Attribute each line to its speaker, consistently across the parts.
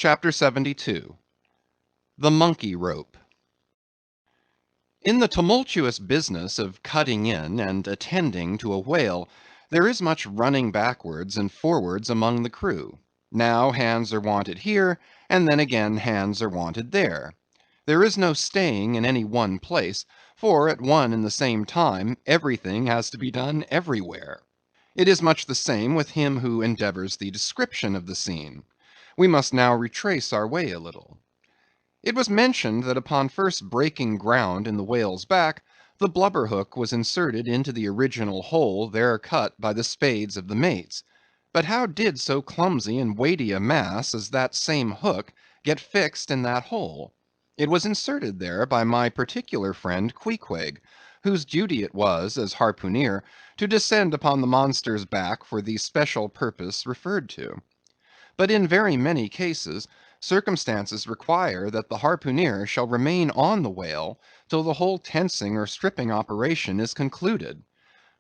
Speaker 1: Chapter 72. The Monkey Rope. In the tumultuous business of cutting in and attending to a whale, there is much running backwards and forwards among the crew. Now hands are wanted here, and then again hands are wanted there. There is no staying in any one place, for at one and the same time everything has to be done everywhere. It is much the same with him who endeavors the description of the scene. We must now retrace our way a little. It was mentioned that upon first breaking ground in the whale's back, the blubber hook was inserted into the original hole there cut by the spades of the mates. But how did so clumsy and weighty a mass as that same hook get fixed in that hole? It was inserted there by my particular friend Queequeg, whose duty it was, as harpooneer, to descend upon the monster's back for the special purpose referred to. But in very many cases, circumstances require that the harpooneer shall remain on the whale till the whole tensing or stripping operation is concluded.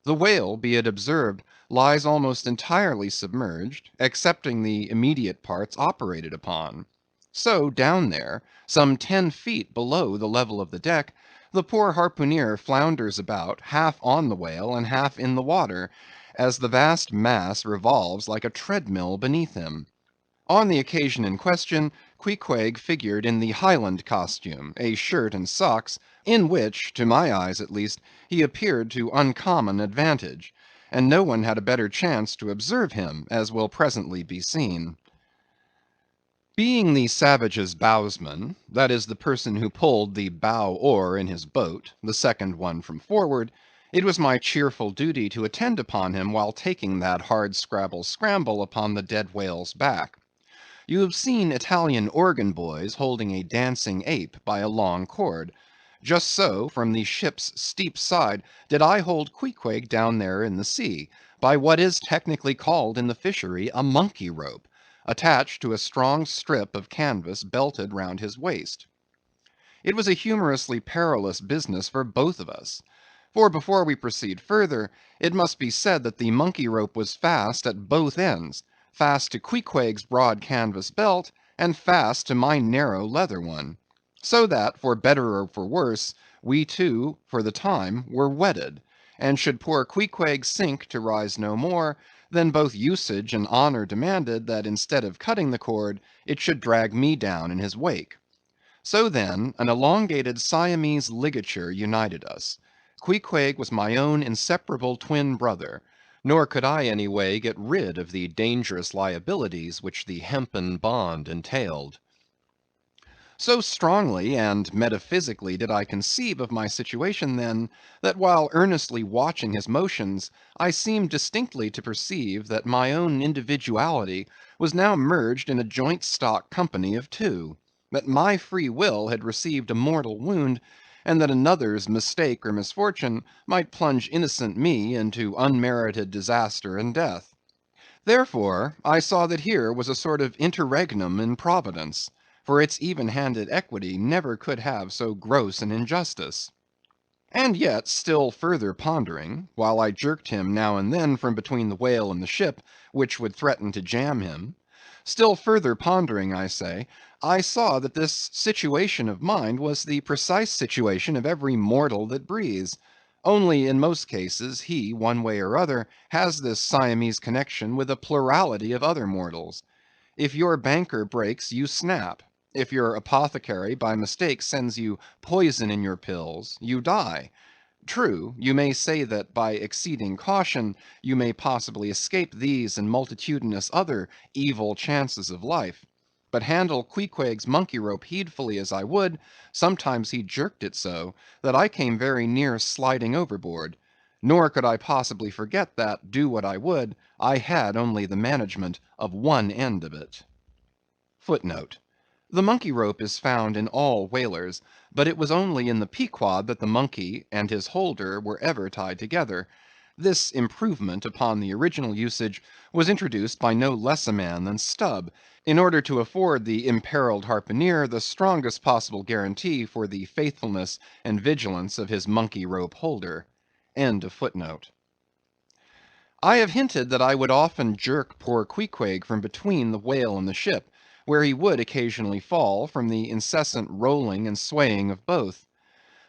Speaker 1: The whale, be it observed, lies almost entirely submerged, excepting the immediate parts operated upon. So down there, some 10 feet below the level of the deck, the poor harpooneer flounders about, half on the whale and half in the water, as the vast mass revolves like a treadmill beneath him. On the occasion in question, Queequeg figured in the Highland costume, a shirt and socks, in which, to my eyes at least, he appeared to uncommon advantage, and no one had a better chance to observe him, as will presently be seen. Being the savage's bowsman, that is the person who pulled the bow oar in his boat, the second one from forward, it was my cheerful duty to attend upon him while taking that hard scramble upon the dead whale's back. You have seen Italian organ boys holding a dancing ape by a long cord. Just so, from the ship's steep side, did I hold Queequeg down there in the sea, by what is technically called in the fishery a monkey rope, attached to a strong strip of canvas belted round his waist. It was a humorously perilous business for both of us. For before we proceed further, it must be said that the monkey rope was fast at both ends, fast to Queequeg's broad canvas belt, and fast to my narrow leather one; so that, for better or for worse, we two, for the time, were wedded; and should poor Queequeg sink to rise no more, then both usage and honor demanded that instead of cutting the cord, it should drag me down in his wake. So then, an elongated Siamese ligature united us. Queequeg was my own inseparable twin brother, nor could I any way get rid of the dangerous liabilities which the hempen bond entailed. So strongly and metaphysically did I conceive of my situation then, that while earnestly watching his motions, I seemed distinctly to perceive that my own individuality was now merged in a joint stock company of two; that my free will had received a mortal wound, and that another's mistake or misfortune might plunge innocent me into unmerited disaster and death. Therefore, I saw that here was a sort of interregnum in Providence, for its even-handed equity never could have so gross an injustice. And yet, still further pondering, while I jerked him now and then from between the whale and the ship, which would threaten to jam him; still further pondering, I say, I saw that this situation of mine was the precise situation of every mortal that breathes; only, in most cases, he, one way or other, has this Siamese connection with a plurality of other mortals. If your banker breaks, you snap; if your apothecary by mistake sends you poison in your pills, you die. True, you may say that by exceeding caution, you may possibly escape these and multitudinous other evil chances of life; but handle Queequeg's monkey rope heedfully as I would, sometimes he jerked it so, that I came very near sliding overboard; nor could I possibly forget that, do what I would, I had only the management of one end of it. Footnote: The monkey rope is found in all whalers, but it was only in the Pequod that the monkey and his holder were ever tied together. This improvement upon the original usage was introduced by no less a man than Stubb, in order to afford the imperiled harpooneer the strongest possible guarantee for the faithfulness and vigilance of his monkey rope holder. End of footnote. I have hinted that I would often jerk poor Queequeg from between the whale and the ship, where he would occasionally fall from the incessant rolling and swaying of both.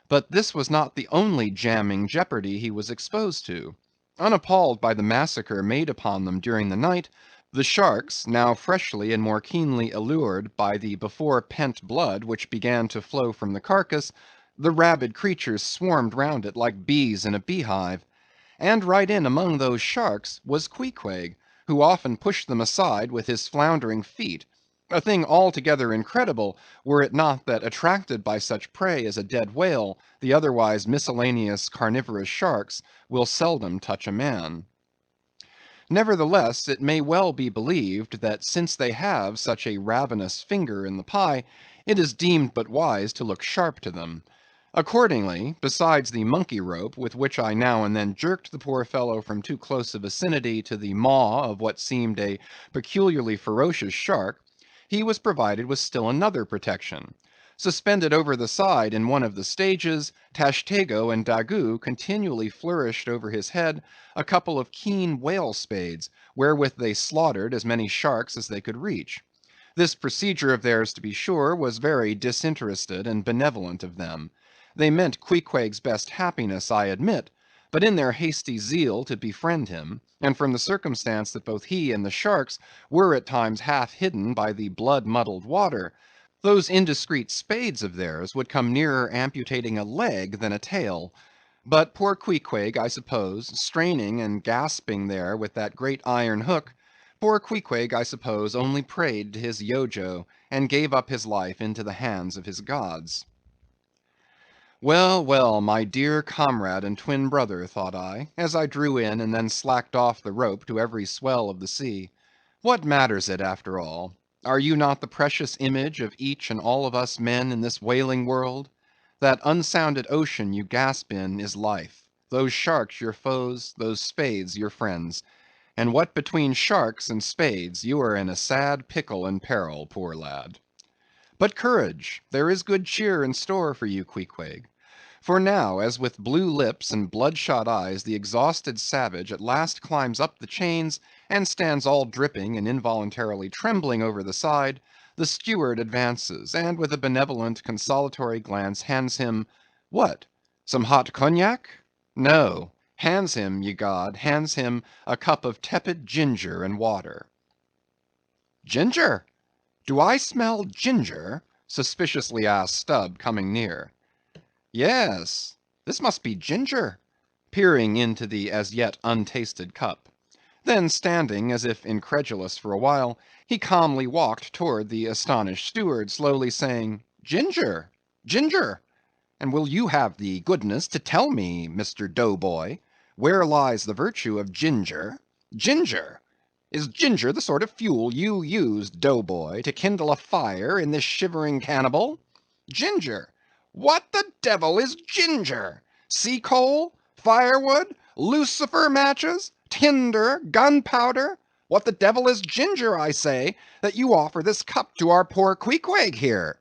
Speaker 1: But this was not the only jamming jeopardy he was exposed to. Unappalled by the massacre made upon them during the night, the sharks, now freshly and more keenly allured by the before pent blood which began to flow from the carcass, the rabid creatures swarmed round it like bees in a beehive. And right in among those sharks was Queequeg, who often pushed them aside with his floundering feet, a thing altogether incredible, were it not that attracted by such prey as a dead whale, the otherwise miscellaneous carnivorous sharks will seldom touch a man. Nevertheless, it may well be believed that since they have such a ravenous finger in the pie, it is deemed but wise to look sharp to them. Accordingly, besides the monkey rope with which I now and then jerked the poor fellow from too close a vicinity to the maw of what seemed a peculiarly ferocious shark, he was provided with still another protection. Suspended over the side in one of the stages, Tashtego and Daggoo continually flourished over his head a couple of keen whale spades, wherewith they slaughtered as many sharks as they could reach. This procedure of theirs, to be sure, was very disinterested and benevolent of them. They meant Queequeg's best happiness, I admit, but in their hasty zeal to befriend him, and from the circumstance that both he and the sharks were at times half hidden by the blood-muddled water, those indiscreet spades of theirs would come nearer amputating a leg than a tail. But poor Queequeg, I suppose, straining and gasping there with that great iron hook, poor Queequeg, I suppose, only prayed to his Yojo, and gave up his life into the hands of his gods. Well, well, my dear comrade and twin brother, thought I, as I drew in and then slacked off the rope to every swell of the sea, what matters it after all? Are you not the precious image of each and all of us men in this wailing world? That unsounded ocean you gasp in is life, those sharks your foes, those spades your friends. And what between sharks and spades, you are in a sad pickle and peril, poor lad. But courage, there is good cheer in store for you, Queequeg. For now, as with blue lips and bloodshot eyes the exhausted savage at last climbs up the chains and stands all dripping and involuntarily trembling over the side, the steward advances, and with a benevolent consolatory glance hands him, what? Some hot cognac? No, hands him, ye god, hands him a cup of tepid ginger and water. Ginger? Do I smell ginger? Suspiciously asked Stubb, coming near. Yes, this must be ginger, peering into the as yet untasted cup. Then standing as if incredulous for a while, he calmly walked toward the astonished steward, slowly saying, Ginger, ginger, and will you have the goodness to tell me, Mr. Doughboy, where lies the virtue of ginger? Ginger! Is ginger the sort of fuel you used, Doughboy, to kindle a fire in this shivering cannibal? Ginger! What the devil is ginger? Sea coal? Firewood? Lucifer matches? Tinder? Gunpowder? What the devil is ginger, I say, that you offer this cup to our poor Queequeg here?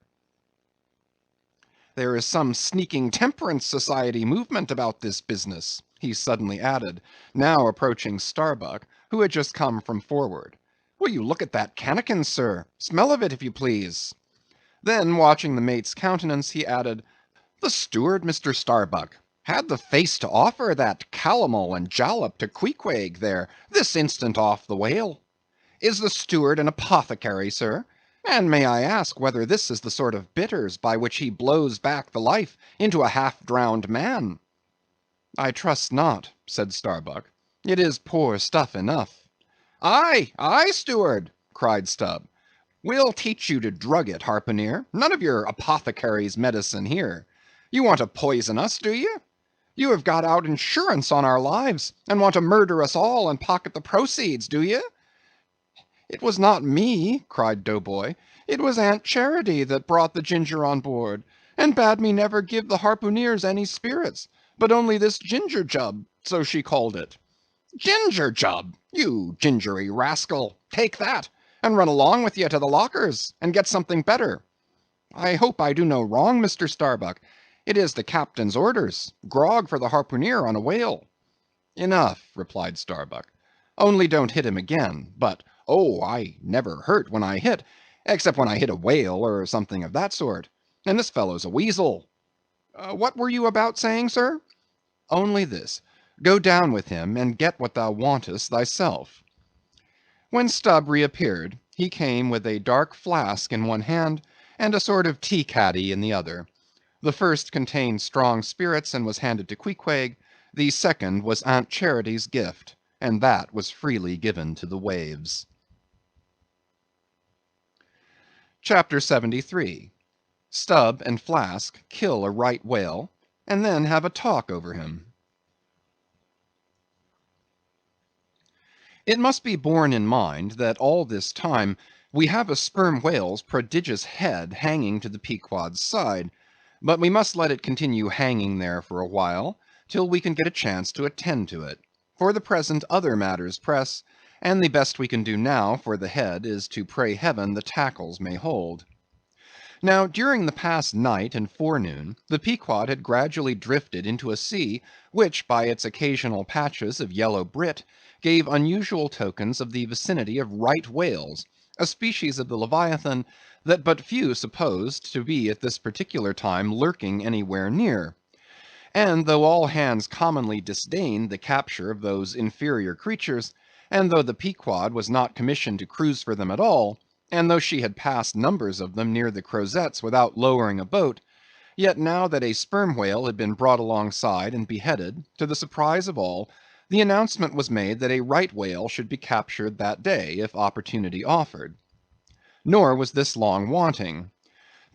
Speaker 1: There is some sneaking temperance society movement about this business, he suddenly added, now approaching Starbuck, who had just come from forward. Will you look at that cannikin, sir? Smell of it, if you please. Then, watching the mate's countenance, he added, the steward, Mr. Starbuck, had the face to offer that calomel and jalap to Queequeg there, this instant off the whale. Is the steward an apothecary, sir? And may I ask whether this is the sort of bitters by which he blows back the life into a half-drowned man? I trust not, said Starbuck. It is poor stuff enough. Aye, aye, steward, cried Stubb. We'll teach you to drug it, harpooneer. None of your apothecary's medicine here. You want to poison us, do you? You have got out insurance on our lives, and want to murder us all and pocket the proceeds, do you? It was not me, cried Doughboy. It was Aunt Charity that brought the ginger on board, and bade me never give the harpooneers any spirits, but only this ginger jub, so she called it. Ginger jub, you gingery rascal, take that, and run along with ye to the lockers, and get something better. I hope I do no wrong, Mr. Starbuck. It is the captain's orders, grog for the harpooneer on a whale. Enough, replied Starbuck. Only don't hit him again, but, oh, I never hurt when I hit, except when I hit a whale or something of that sort. And this fellow's a weasel. What were you about saying, sir? Only this. Go down with him, and get what thou wantest thyself. When Stubb reappeared, he came with a dark flask in one hand, and a sort of tea-caddy in the other. The first contained strong spirits and was handed to Queequeg, the second was Aunt Charity's gift, and that was freely given to the waves. Chapter 73. Stubb and Flask kill a right whale, and then have a talk over him. It must be borne in mind that all this time we have a sperm whale's prodigious head hanging to the Pequod's side, but we must let it continue hanging there for a while, till we can get a chance to attend to it. For the present other matters press, and the best we can do now for the head is to pray heaven the tackles may hold. Now, during the past night and forenoon, the Pequod had gradually drifted into a sea which, by its occasional patches of yellow brit, gave unusual tokens of the vicinity of right whales, a species of the Leviathan that but few supposed to be at this particular time lurking anywhere near. And though all hands commonly disdained the capture of those inferior creatures, and though the Pequod was not commissioned to cruise for them at all, and though she had passed numbers of them near the Crozettes without lowering a boat, yet now that a sperm whale had been brought alongside and beheaded, to the surprise of all, the announcement was made that a right whale should be captured that day, if opportunity offered. Nor was this long wanting.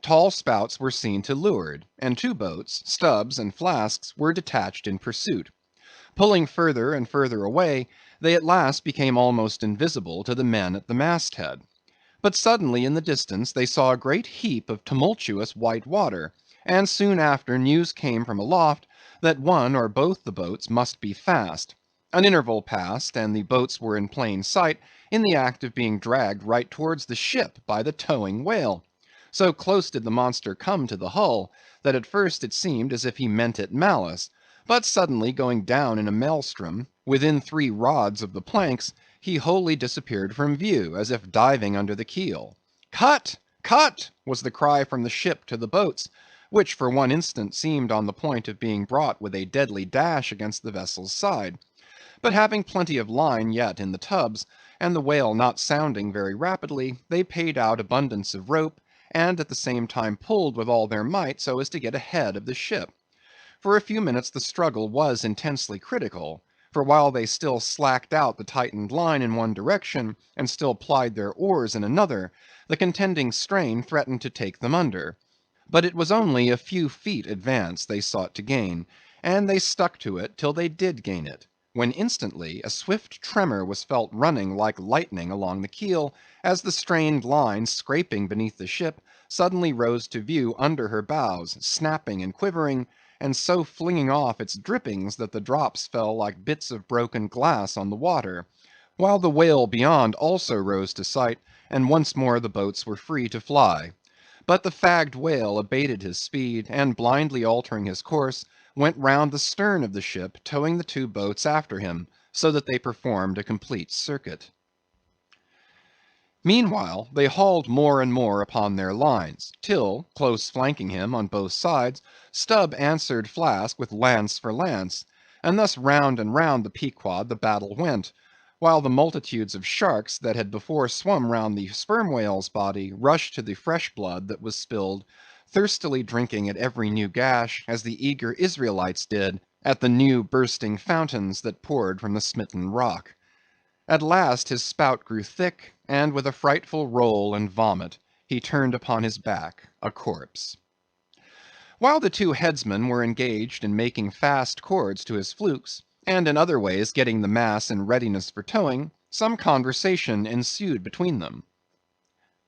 Speaker 1: Tall spouts were seen to leeward, and two boats, Stubb's and Flask's, were detached in pursuit. Pulling further and further away, they at last became almost invisible to the men at the masthead. But suddenly in the distance they saw a great heap of tumultuous white water, and soon after news came from aloft that one or both the boats must be fast. An interval passed, and the boats were in plain sight, in the act of being dragged right towards the ship by the towing whale. So close did the monster come to the hull, that at first it seemed as if he meant it malice, but suddenly going down in a maelstrom, within 3 rods of the planks, he wholly disappeared from view, as if diving under the keel. "Cut! cut!" was the cry from the ship to the boats, which for one instant seemed on the point of being brought with a deadly dash against the vessel's side. But having plenty of line yet in the tubs, and the whale not sounding very rapidly, they paid out abundance of rope, and at the same time pulled with all their might so as to get ahead of the ship. For a few minutes the struggle was intensely critical, for while they still slacked out the tightened line in one direction, and still plied their oars in another, the contending strain threatened to take them under. But it was only a few feet advance they sought to gain, and they stuck to it till they did gain it, when instantly a swift tremor was felt running like lightning along the keel, as the strained line, scraping beneath the ship, suddenly rose to view under her bows, snapping and quivering, and so flinging off its drippings that the drops fell like bits of broken glass on the water, while the whale beyond also rose to sight, and once more the boats were free to fly. But the fagged whale abated his speed, and blindly altering his course, went round the stern of the ship, towing the 2 boats after him, so that they performed a complete circuit. Meanwhile they hauled more and more upon their lines, till, close flanking him on both sides, Stubb answered Flask with lance for lance, and thus round and round the Pequod the battle went, while the multitudes of sharks that had before swum round the sperm whale's body rushed to the fresh blood that was spilled, thirstily drinking at every new gash, as the eager Israelites did at the new bursting fountains that poured from the smitten rock. At last his spout grew thick, and with a frightful roll and vomit, he turned upon his back a corpse. While the 2 headsmen were engaged in making fast cords to his flukes, and in other ways getting the mass in readiness for towing, some conversation ensued between them.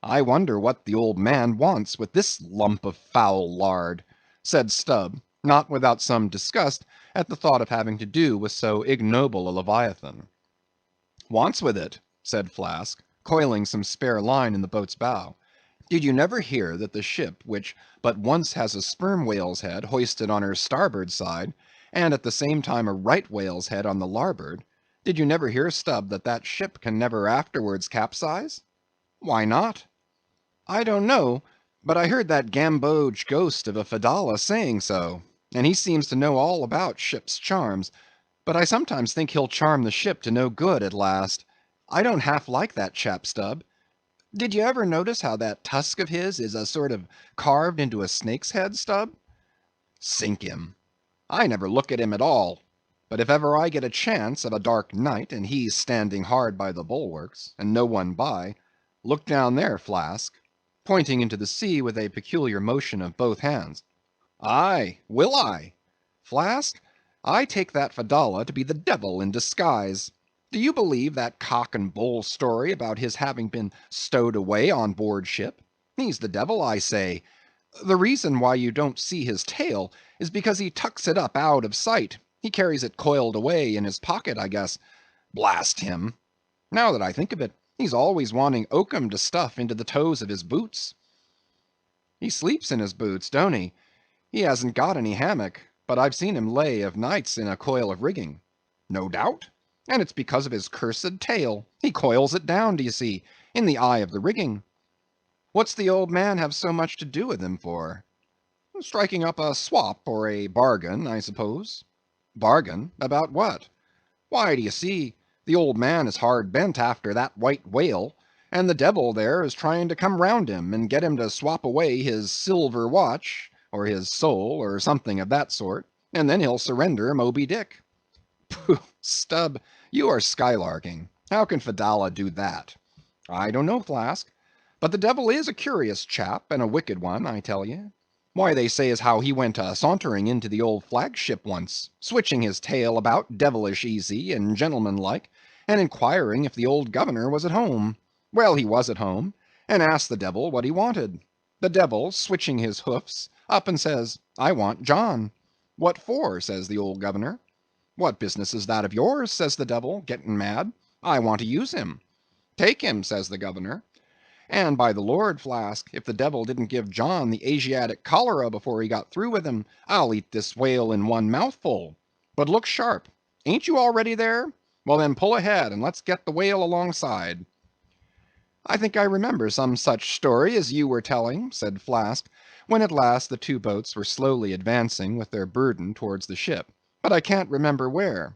Speaker 1: "I wonder what the old man wants with this lump of foul lard," said Stubb, not without some disgust at the thought of having to do with so ignoble a leviathan. "Wants with it?" said Flask, coiling some spare line in the boat's bow. "Did you never hear that the ship which but once has a sperm whale's head hoisted on her starboard side, and at the same time a right whale's head on the larboard, did you never hear, Stubb, that that ship can never afterwards capsize?" "Why not?" I don't know, but I heard that gamboge ghost of a Fedallah saying so, and he seems to know all about ship's charms, but I sometimes think he'll charm the ship to no good at last. I don't half like that chap, Stubb. Did you ever notice how that tusk of his is a sort of carved into a snake's head, Stubb? Sink him. I never look at him at all. But if ever I get a chance of a dark night, and he's standing hard by the bulwarks, and no one by, look down there, Flask, pointing into the sea with a peculiar motion of both hands. Aye, will I? Flask, I take that Fedallah to be the devil in disguise. Do you believe that cock and bull story about his having been stowed away on board ship? He's the devil, I say. The reason why you don't see his tail is because he tucks it up out of sight. He carries it coiled away in his pocket, I guess. Blast him. Now that I think of it, he's always wanting oakum to stuff into the toes of his boots. He sleeps in his boots, don't he? He hasn't got any hammock, but I've seen him lay of nights in a coil of rigging. No doubt. And it's because of his cursed tail. He coils it down, do you see, in the eye of the rigging. What's the old man have so much to do with him for? Striking up a swap or a bargain, I suppose. Bargain? About what? Why, do you see, the old man is hard bent after that white whale, and the devil there is trying to come round him and get him to swap away his silver watch, or his soul, or something of that sort, and then he'll surrender Moby Dick. Pooh, Stubb, you are skylarking. How can Fedallah do that? I don't know, Flask. But the devil is a curious chap, and a wicked one, I tell you. Why, they say as how he went sauntering into the old flagship once, switching his tail about devilish easy and gentlemanlike, and inquiring if the old governor was at home. Well, he was at home, and asked the devil what he wanted. The devil, switching his hoofs, up and says, I want John. What for? Says the old governor. What business is that of yours? Says the devil, getting mad. I want to use him. Take him, says the governor. And by the Lord, Flask, if the devil didn't give John the Asiatic cholera before he got through with him, I'll eat this whale in one mouthful. But look sharp. Ain't you already there? Well then pull ahead, and let's get the whale alongside. I think I remember some such story as you were telling, said Flask, when at last the two boats were slowly advancing with their burden towards the ship. But I can't remember where.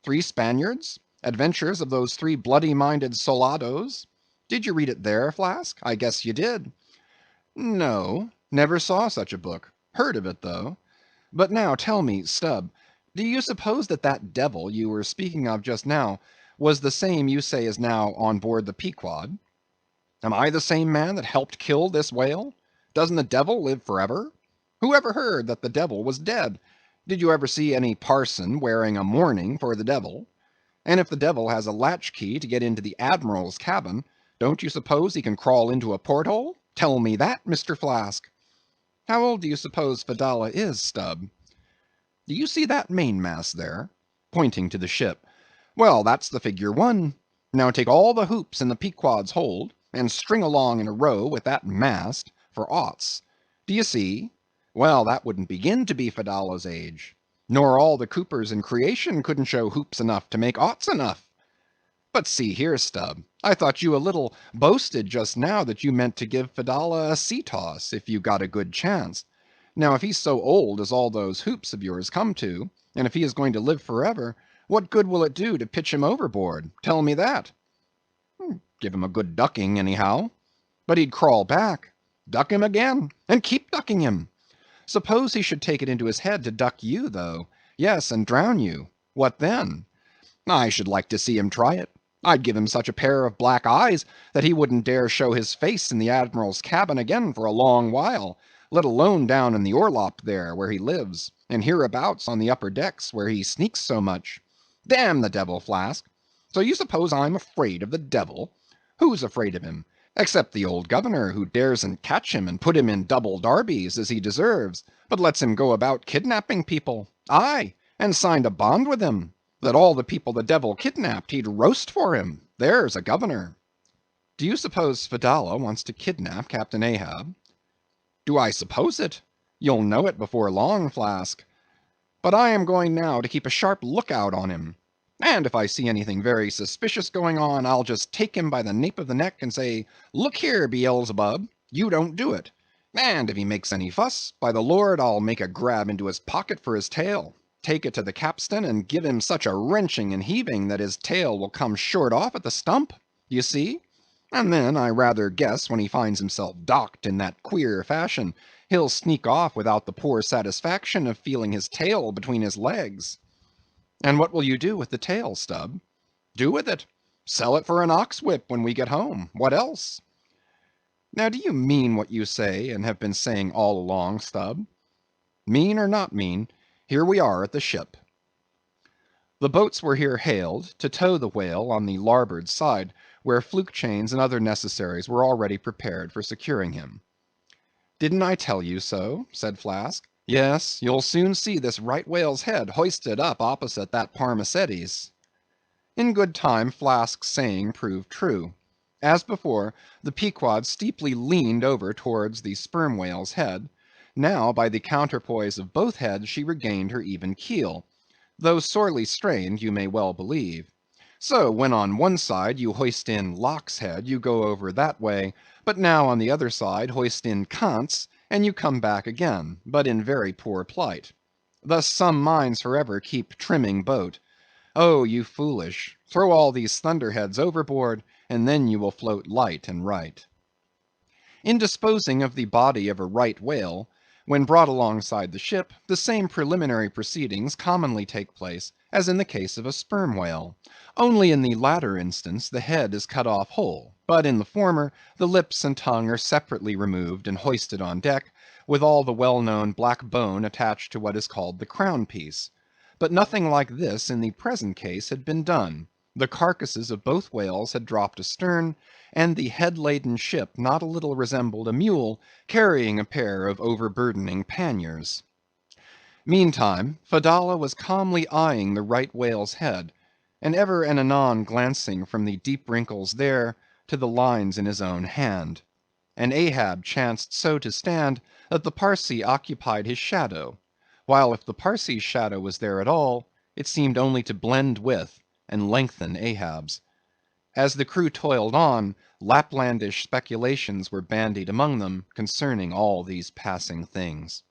Speaker 1: 3 Spaniards? Adventures of those 3 bloody-minded soldados? Did you read it there, Flask? I guess you did. No, never saw such a book. Heard of it, though. But now tell me, Stubb, do you suppose that that devil you were speaking of just now was the same you say is now on board the Pequod? Am I the same man that helped kill this whale? Doesn't the devil live forever? Who ever heard that the devil was dead? Did you ever see any parson wearing a mourning for the devil? And if the devil has a latchkey to get into the admiral's cabin, don't you suppose he can crawl into a porthole? Tell me that, Mr. Flask. How old do you suppose Fedallah is, Stubb? Do you see that mainmast there? Pointing to the ship. Well, that's the figure 1. Now take all the hoops in the Pequod's hold, and string along in a row with that mast for oughts. Do you see? Well, that wouldn't begin to be Fedallah's age. Nor all the coopers in creation couldn't show hoops enough to make oughts enough. But see here, Stubb, I thought you a little boasted just now that you meant to give Fedallah a sea toss if you got a good chance. Now if he's so old as all those hoops of yours come to, and if he is going to live forever, what good will it do to pitch him overboard? Tell me that. Give him a good ducking, anyhow. But he'd crawl back. Duck him again, and keep ducking him. Suppose he should take it into his head to duck you, though. Yes, and drown you. What then? I should like to see him try it. I'd give him such a pair of black eyes that he wouldn't dare show his face in the admiral's cabin again for a long while, let alone down in the orlop there, where he lives, and hereabouts on the upper decks, where he sneaks so much. Damn the devil, Flask. So you suppose I'm afraid of the devil? Who's afraid of him? Except the old governor, who daresn't catch him and put him in double darbies, as he deserves, but lets him go about kidnapping people. Aye, and signed a bond with him, that all the people the devil kidnapped he'd roast for him. There's a governor. Do you suppose Fedallah wants to kidnap Captain Ahab? Do I suppose it? You'll know it before long, Flask. But I am going now to keep a sharp lookout on him. And if I see anything very suspicious going on, I'll just take him by the nape of the neck and say, Look here, Beelzebub, You don't do it. And if he makes any fuss, by the Lord, I'll make a grab into his pocket for his tail, take it to the capstan, and give him such a wrenching and heaving that his tail will come short off at the stump. You see? And then I rather guess when he finds himself docked in that queer fashion, he'll sneak off without the poor satisfaction of feeling his tail between his legs. And what will you do with the tail, Stubb? Do with it? Sell it for an ox whip when we get home. What else? Now do you mean what you say and have been saying all along, Stubb? Mean or not mean, here we are at the ship. The boats were here hailed to tow the whale on the larboard side, where fluke chains and other necessaries were already prepared for securing him. Didn't I tell you so? Said Flask. Yes, you'll soon see this right whale's head hoisted up opposite that Parmacetti's. In good time Flask's saying proved true. As before, the Pequod steeply leaned over towards the sperm whale's head. Now, by the counterpoise of both heads, she regained her even keel, though sorely strained, you may well believe. So, when on one side you hoist in Locke's head, you go over that way, but now on the other side hoist in Kant's, and you come back again, but in very poor plight. Thus some minds forever keep trimming boat. Oh, you foolish, throw all these thunderheads overboard, and then you will float light and right. In disposing of the body of a right whale, when brought alongside the ship, the same preliminary proceedings commonly take place as in the case of a sperm whale. Only in the latter instance the head is cut off whole, but in the former the lips and tongue are separately removed and hoisted on deck, with all the well-known black bone attached to what is called the crown piece. But nothing like this in the present case had been done. The carcasses of both whales had dropped astern, and the head-laden ship not a little resembled a mule carrying a pair of overburdening panniers. Meantime, Fedallah was calmly eyeing the right whale's head, and ever and anon glancing from the deep wrinkles there to the lines in his own hand. And Ahab chanced so to stand that the Parsee occupied his shadow, while if the Parsee's shadow was there at all, it seemed only to blend with and lengthen Ahab's. As the crew toiled on, Laplandish speculations were bandied among them concerning all these passing things.